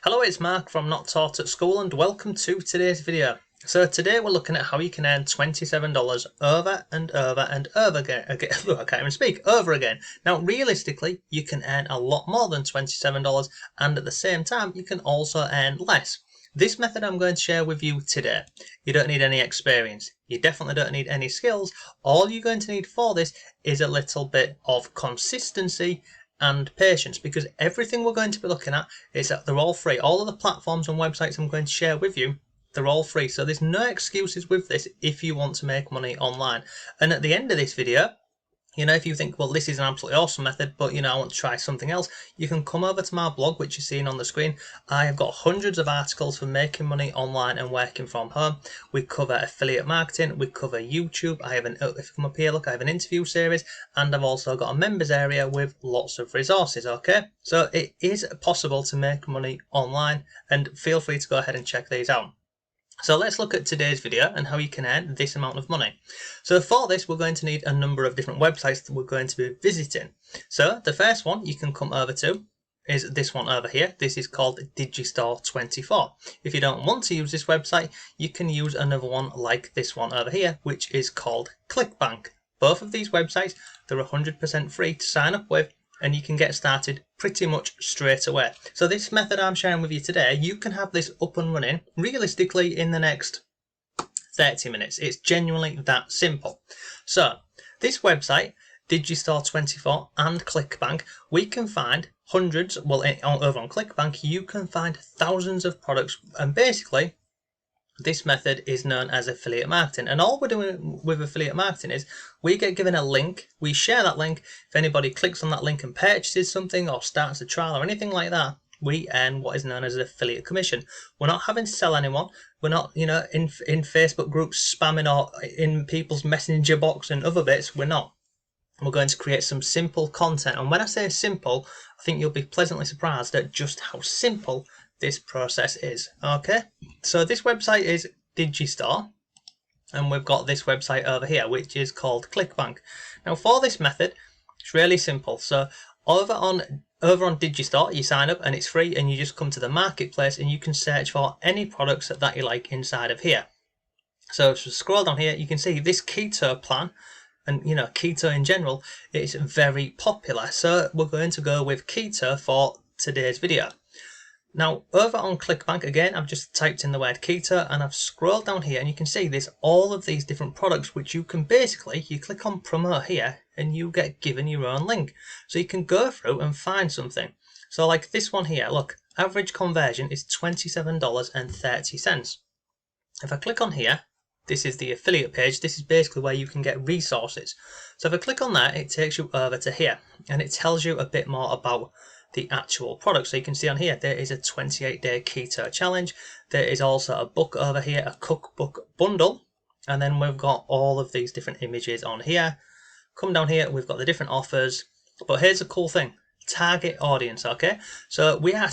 Hello, it's Mark from Not Taught at School and welcome to today's video. So today we're looking at how you can earn $27 over and over and over again. I can't even speak, over again. Now realistically you can earn a lot more than $27 and at the same time you can also earn less. This method I'm going to share with you today. You don't need any experience. You definitely don't need any skills. All you're going to need for this is a little bit of consistency and patience, because everything we're going to be looking at is that they're all free. All of the platforms and websites I'm going to share with you, they're all free. So there's no excuses with this if you want to make money online. And at the end of this video, if you think, well, this is an absolutely awesome method, but I want to try something else, you can come over to my blog, which you're seeing on the screen. I have got hundreds of articles for making money online and working from home. We cover affiliate marketing, we cover YouTube. If you come up here, look, I have an interview series, and I've also got a members area with lots of resources. Okay, so it is possible to make money online, and feel free to go ahead and check these out. So let's look at today's video and how you can earn this amount of money. So for this, we're going to need a number of different websites that we're going to be visiting. So the first one you can come over to is this one over here. This is called Digistore24. If you don't want to use this website, you can use another one like this one over here, which is called ClickBank. Both of these websites, they're 100% free to sign up with, and you can get started pretty much straight away. So this method I'm sharing with you today, you can have this up and running realistically in the next 30 minutes. It's genuinely that simple. So this website, Digistore24 and ClickBank, we can find hundreds, over on ClickBank, you can find thousands of products, and basically this method is known as affiliate marketing. And all we're doing with affiliate marketing is we get given a link, we share that link. If anybody clicks on that link and purchases something or starts a trial or anything like that, we earn what is known as an affiliate commission. We're not having to sell anyone. We're not, in Facebook groups spamming or in people's messenger box and other bits. We're not. We're going to create some simple content. And when I say simple, I think you'll be pleasantly surprised at just how simple this process is. Okay, so this website is Digistore, and we've got this website over here which is called ClickBank. Now for this method, it's really simple. So over on Digistore, you sign up and it's free, and you just come to the marketplace and you can search for any products that you like inside of here. So if you scroll down here, you can see this keto plan, and keto in general is very popular, so we're going to go with keto for today's video. Now over on ClickBank, again, I've just typed in the word keto and I've scrolled down here, and you can see there's all of these different products which you can basically, you click on promote here and you get given your own link. So you can go through and find something. So like this one here, look, average conversion is $27.30. If I click on here, this is the affiliate page. This is basically where you can get resources. So if I click on that, it takes you over to here and it tells you a bit more about the actual product. So you can see on here there is a 28-day keto challenge. There is also a book over here, a cookbook bundle, and then we've got all of these different images on here. Come down here, we've got the different offers, but here's a cool thing: target audience. Okay, so we're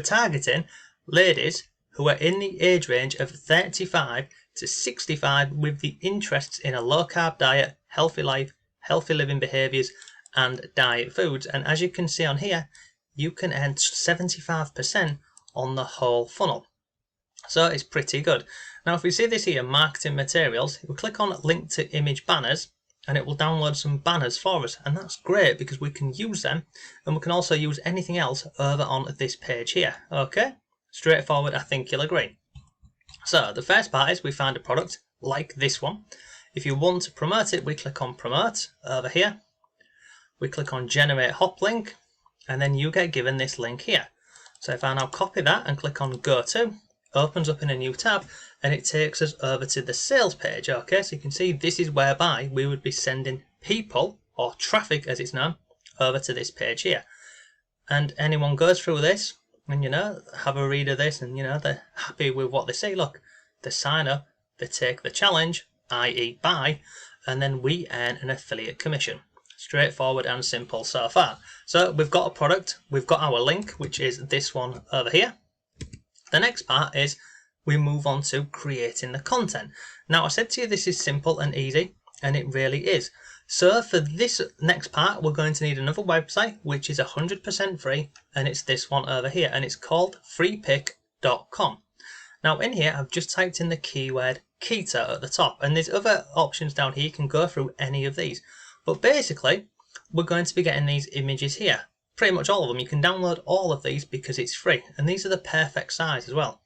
targeting ladies who are in the age range of 35 to 65 with the interests in a low carb diet, healthy life, healthy living behaviors, and diet foods. And as you can see on here, you can earn 75% on the whole funnel. So it's pretty good. Now if we see this here, marketing materials, we click on link to image banners and it will download some banners for us, and that's great because we can use them, and we can also use anything else over on this page here. Okay, straightforward, I think you'll agree. So the first part is we find a product like this one. If you want to promote it, we click on promote over here. We click on generate hop link, and then you get given this link here. So if I now copy that and click on go to, opens up in a new tab and it takes us over to the sales page. Okay, so you can see this is whereby we would be sending people, or traffic as it's known, over to this page here. And anyone goes through this and have a read of this, and they're happy with what they see. Look, they sign up, they take the challenge, i.e. buy, and then we earn an affiliate commission. Straightforward and simple so far. So we've got a product, we've got our link, which is this one over here. The next part is we move on to creating the content. Now I said to you this is simple and easy, and it really is. So for this next part, we're going to need another website, which is 100% free, and it's this one over here, and it's called freepik.com. Now in here, I've just typed in the keyword keto at the top, and there's other options down here. You can go through any of these, but basically, we're going to be getting these images here. Pretty much all of them. You can download all of these because it's free, and these are the perfect size as well.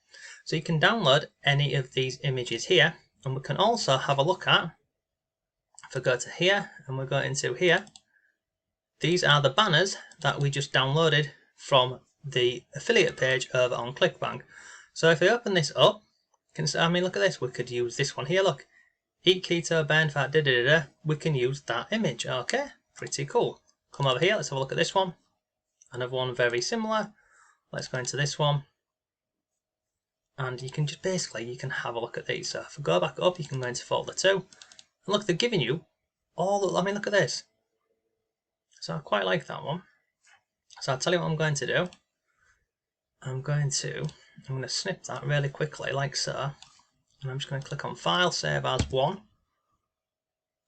So you can download any of these images here, and we can also have a look at, if we go to here and we go into here, these are the banners that we just downloaded from the affiliate page over on ClickBank. So if we open this up, I mean, look at this. We could use this one here. Look, eat keto, burn fat, da da da. We can use that image. Okay, pretty cool. Come over here. Let's have a look at this one. Another one very similar. Let's go into this one. And you can just basically, you can have a look at these. So if we go back up, you can go into folder 2. And look, they're giving you all, I mean, look at this. So I quite like that one. So I'll tell you what I'm going to do. I'm going to snip that really quickly, like so. And I'm just going to click on File, Save As 1.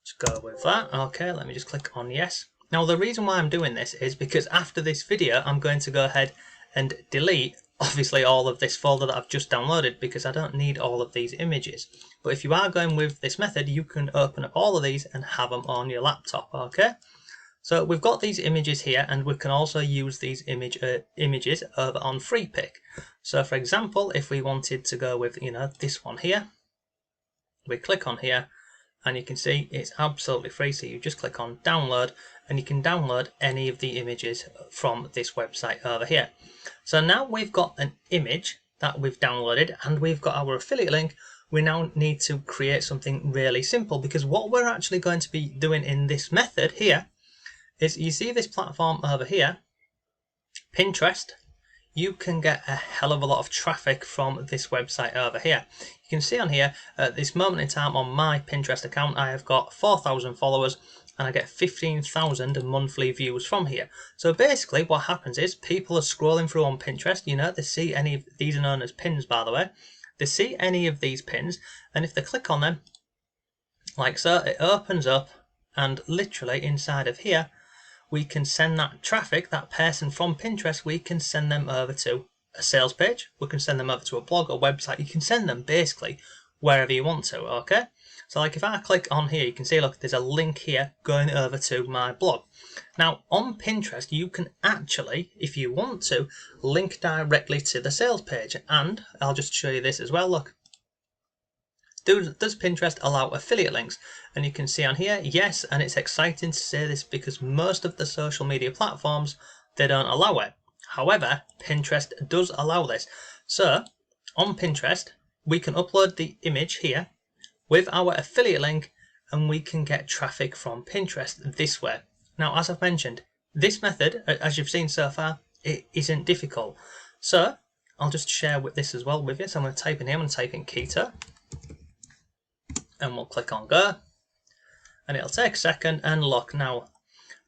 Just go with that. Okay, let me just click on Yes. Now the reason why I'm doing this is because after this video, I'm going to go ahead and delete obviously all of this folder that I've just downloaded because I don't need all of these images. But if you are going with this method, you can open up all of these and have them on your laptop, okay? So we've got these images here, and we can also use these images over on Freepik. So for example, if we wanted to go with, this one here, we click on here, and you can see it's absolutely free. So you just click on download, and you can download any of the images from this website over here. So now we've got an image that we've downloaded, and we've got our affiliate link. We now need to create something really simple, because what we're actually going to be doing in this method here is, you see this platform over here, Pinterest. You can get a hell of a lot of traffic from this website over here. You can see on here, at this moment in time on my Pinterest account, I have got 4,000 followers and I get 15,000 monthly views from here. So basically what happens is people are scrolling through on Pinterest, they see any of these, are known as pins, by the way. They see any of these pins, and if they click on them, like so, it opens up, and literally inside of here, we can send that traffic, that person from Pinterest, we can send them over to a sales page. We can send them over to a blog or website. You can send them basically wherever you want to, okay? So like if I click on here, you can see, look, there's a link here going over to my blog. Now on Pinterest, you can actually, if you want to, link directly to the sales page. And I'll just show you this as well, look. Does Pinterest allow affiliate links? And you can see on here, yes, and it's exciting to say this because most of the social media platforms, they don't allow it. However, Pinterest does allow this. So on Pinterest, we can upload the image here with our affiliate link, and we can get traffic from Pinterest this way. Now, as I've mentioned, this method, as you've seen so far, it isn't difficult. So I'll just share with this as well with you. So I'm going to type in here, I'm going to type in keto. And we'll click on go, and it'll take a second, and look, now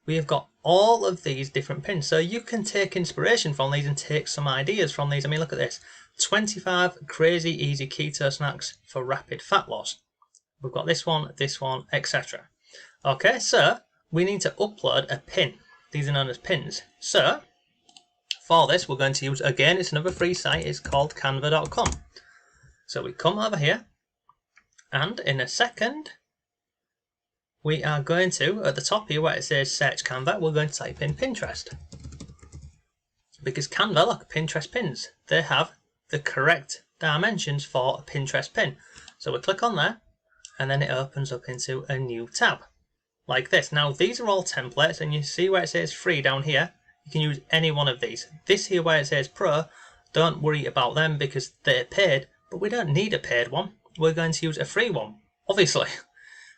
we've got all of these different pins, so you can take inspiration from these and take some ideas from these. I mean, look at this, 25 crazy easy keto snacks for rapid fat loss. We've got this one, etc. Okay, so we need to upload a pin. These are known as pins. So for this, we're going to use, again, it's another free site, it's called canva.com. So we come over here, and in a second, we are going to, at the top here where it says search Canva, we're going to type in Pinterest. Because Canva, look, Pinterest pins, they have the correct dimensions for a Pinterest pin. So we click on there, and then it opens up into a new tab, like this. Now, these are all templates, and you see where it says free down here, you can use any one of these. This here where it says pro, don't worry about them because they're paid, but we don't need a paid one. We're going to use a free one, obviously.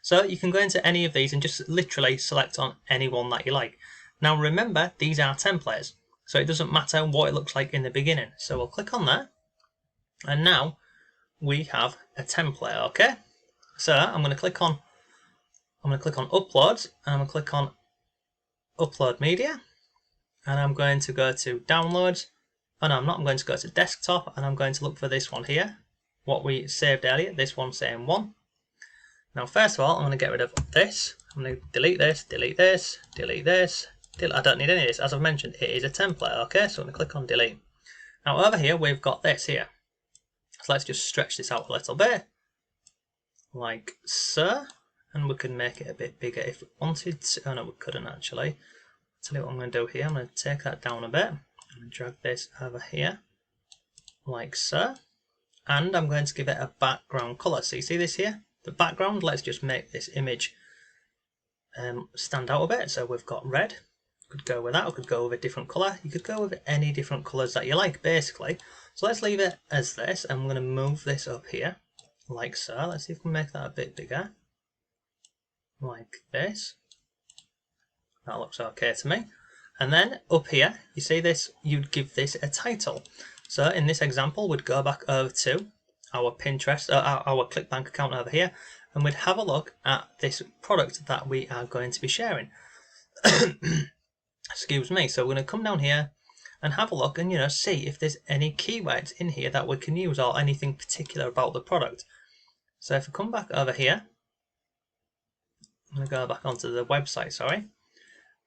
So you can go into any of these and just literally select on any one that you like. Now remember, these are templates, so it doesn't matter what it looks like in the beginning. So we'll click on there, and now we have a template, okay? So I'm going to click on uploads, and I'm going to click on upload media, and I'm going to go to downloads. Oh no, I'm not. I'm going to go to desktop, and I'm going to look for this one here. What we saved earlier, this one saying 1. Now first of all, I'm going to get rid of this. I'm going to delete this, delete this, delete this. I don't need any of this. As I've mentioned, it is a template, okay? So I'm going to click on delete. Now over here, we've got this here. So let's just stretch this out a little bit, like so. And we can make it a bit bigger if we wanted to. Oh no, we couldn't actually. I'll tell you what I'm going to do here. I'm going to take that down a bit and drag this over here, like so. And I'm going to give it a background colour. So you see this here? The background, let's just make this image stand out a bit. So we've got red. You could go with that, or could go with a different colour. You could go with any different colours that you like, basically. So let's leave it as this. I'm going to move this up here, like so. Let's see if we can make that a bit bigger, like this. That looks okay to me. And then up here, you see this, you'd give this a title. So in this example, we'd go back over to our Pinterest, our ClickBank account over here, and we'd have a look at this product that we are going to be sharing. Excuse me. So we're going to come down here and have a look and see if there's any keywords in here that we can use or anything particular about the product. So if we come back over here, I'm going to go back onto the website, sorry.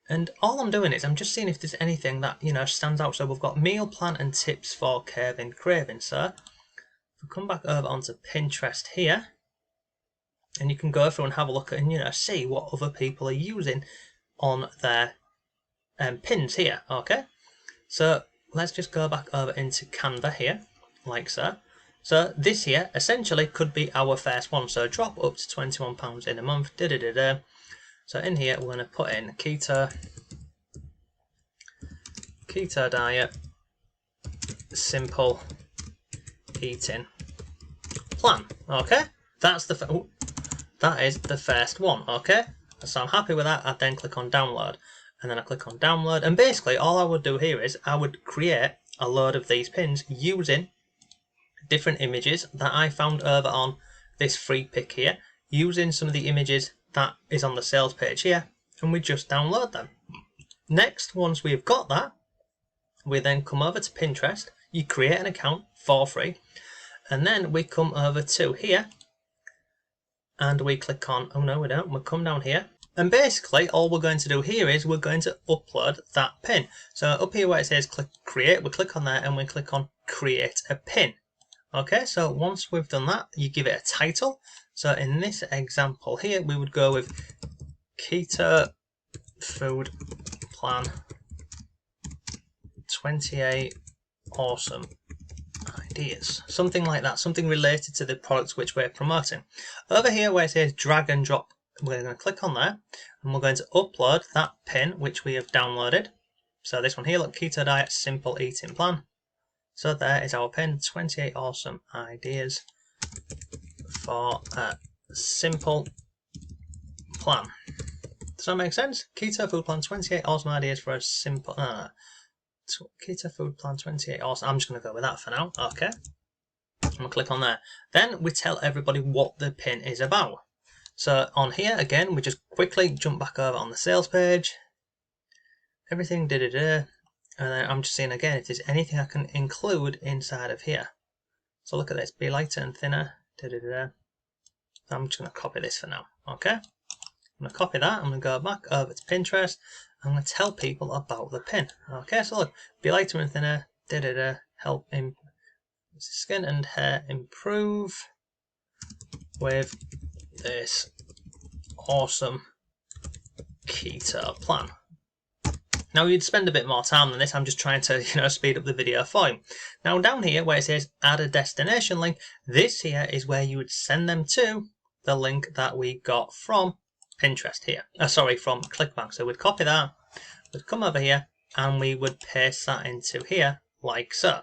And all I'm doing is I'm just seeing if there's anything that stands out. So we've got meal plan and tips for craving. So if we come back over onto Pinterest here, and you can go through and have a look at and see what other people are using on their pins here. Okay, so let's just go back over into Canva here, like so. So this here essentially could be our first one. So drop up to £21 in a month. So in here we're going to put in keto diet, simple eating plan. Okay, that is the first one. Okay, so I'm happy with that. I then click on download, and then I click on download, and basically all I would do here is I would create a load of these pins using different images that I found over on this Freepik here, using some of the images that is on the sales page here, and we just download them. Next, once we've got that, we then come over to Pinterest. You create an account for free, and then we come over to here and we click on, oh no we don't, we'll come down here, and basically all we're going to do here is we're going to upload that pin. So up here where it says click create, we click on there and we click on create a pin. Okay, so once we've done that, you give it a title. So in this example here, we would go with Keto Food Plan 28 Awesome Ideas. Something like that, something related to the products which we're promoting. Over here where it says drag and drop, we're going to click on there and we're going to upload that pin which we have downloaded. So this one here, look, Keto Diet Simple Eating Plan. So there is our pin, 28 awesome ideas for a simple plan. Does that make sense? Keto food plan, 28 awesome ideas for a simple... Keto food plan, 28 awesome... I'm just going to go with that for now. Okay. I'm going to click on there. Then we tell everybody what the pin is about. So on here, again, we just quickly jump back over on the sales page. Everything, and then I'm just seeing again if there's anything I can include inside of here. So look at this, be lighter and thinner. So I'm just going to copy this for now. Okay, I'm going to copy that. I'm going to go back over to Pinterest. I'm going to tell people about the pin. Okay, so look, be lighter and thinner. Help skin and hair improve with this awesome keto plan. Now you'd spend a bit more time than this. I'm just trying to speed up the video for you. Now down here where it says add a destination link, this here is where you would send them to the link that we got from Pinterest here. From ClickBank. So we'd copy that, we'd come over here and we would paste that into here like so.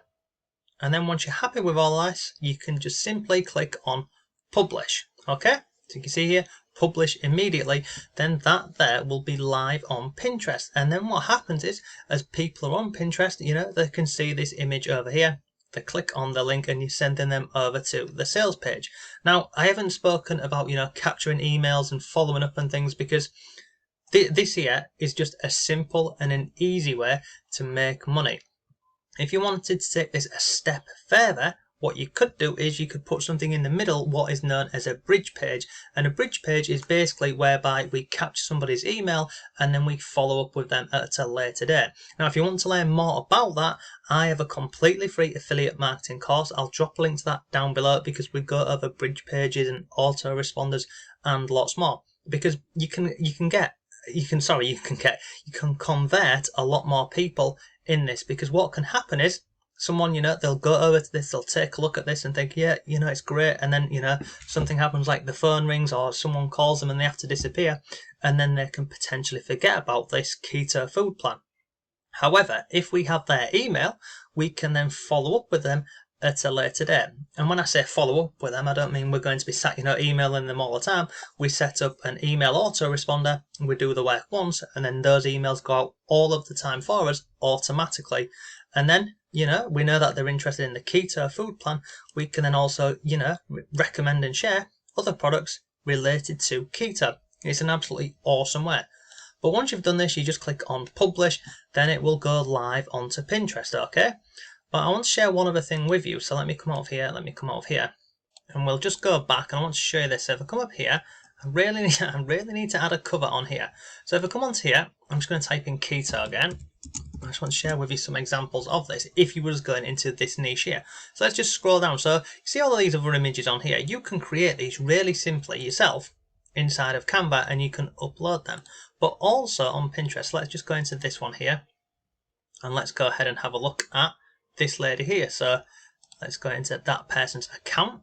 And then once you're happy with all this, you can just simply click on publish. Okay, so you can see here, publish immediately, then that there will be live on Pinterest. And then what happens is, as people are on Pinterest, they can see this image over here. They click on the link and you're sending them over to the sales page. Now, I haven't spoken about, capturing emails and following up and things, because this here is just a simple and an easy way to make money. If you wanted to take this a step further, what you could do is you could put something in the middle, what is known as a bridge page. And a bridge page is basically whereby we capture somebody's email and then we follow up with them at a later date. Now, if you want to learn more about that, I have a completely free affiliate marketing course. I'll drop a link to that down below, because we go over bridge pages and autoresponders and lots more. Because you can convert a lot more people in this, because what can happen is someone, they'll go over to this, they'll take a look at this and think, yeah, it's great, and then something happens, like the phone rings or someone calls them and they have to disappear, and then they can potentially forget about this keto food plan. However, if we have their email, we can then follow up with them at a later date. And when I say follow up with them, I don't mean we're going to be sat, emailing them all the time. We set up an email autoresponder, we do the work once, and then those emails go out all of the time for us automatically. And then, we know that they're interested in the keto food plan. We can then also, recommend and share other products related to keto. It's an absolutely awesome way. But once you've done this, you just click on publish, then it will go live onto Pinterest, okay? But I want to share one other thing with you. So let me come out of here, and we'll just go back, and I want to show you this. So if I come up here, I really need to add a cover on here. So if I come onto here, I'm just going to type in keto again. I just want to share with you some examples of this if you were just going into this niche here. So let's just scroll down. So you see all of these other images on here. You can create these really simply yourself inside of Canva, and you can upload them. But also on Pinterest, let's just go into this one here, and let's go ahead and have a look at this lady here. So let's go into that person's account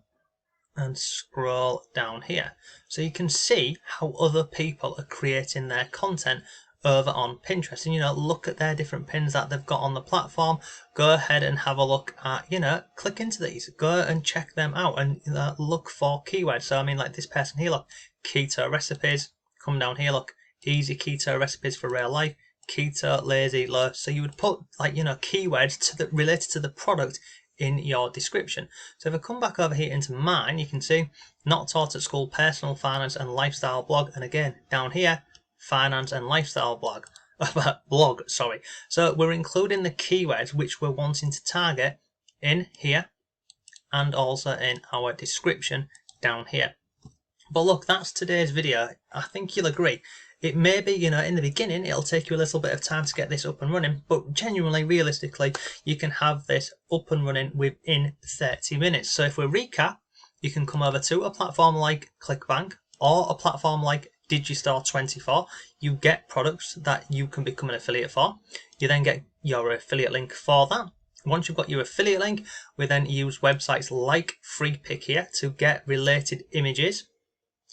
and scroll down here. So you can see how other people are creating their content over on Pinterest, and look at their different pins that they've got on the platform. Go ahead and have a look at, click into these, go and check them out, and look for keywords. So I mean, like this person here, look, keto recipes. Come down here, look, easy keto recipes for real life, keto, lazy, low. So you would put keywords related to the product in your description. So if I come back over here into mine, you can see not taught at school, personal finance and lifestyle blog, and again down here, finance and lifestyle blog. Sorry. So we're including the keywords which we're wanting to target in here, and also in our description down here. But look, that's today's video. I think you'll agree. It may be, in the beginning, it'll take you a little bit of time to get this up and running, but genuinely, realistically, you can have this up and running within 30 minutes. So if we recap, you can come over to a platform like ClickBank or a platform like Digistore24. You get products that you can become an affiliate for. You then get your affiliate link for that. Once you've got your affiliate link, we then use websites like Freepik here to get related images.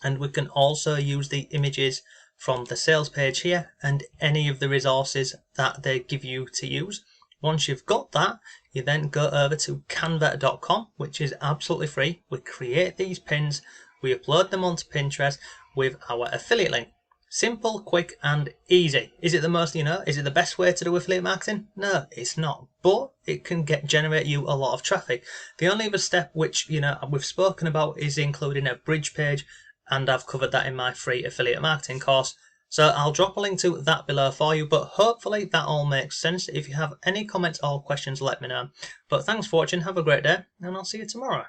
And we can also use the images from the sales page here and any of the resources that they give you to use. Once you've got that, you then go over to canva.com, which is absolutely free. We create these pins, we upload them onto Pinterest with our affiliate link. Simple, quick, and easy. Is it the most, is it the best way to do affiliate marketing? No, it's not. But it can generate you a lot of traffic. The only other step which, we've spoken about is including a bridge page, and I've covered that in my free affiliate marketing course. So I'll drop a link to that below for you, but hopefully that all makes sense. If you have any comments or questions, let me know. But thanks for watching, have a great day, and I'll see you tomorrow.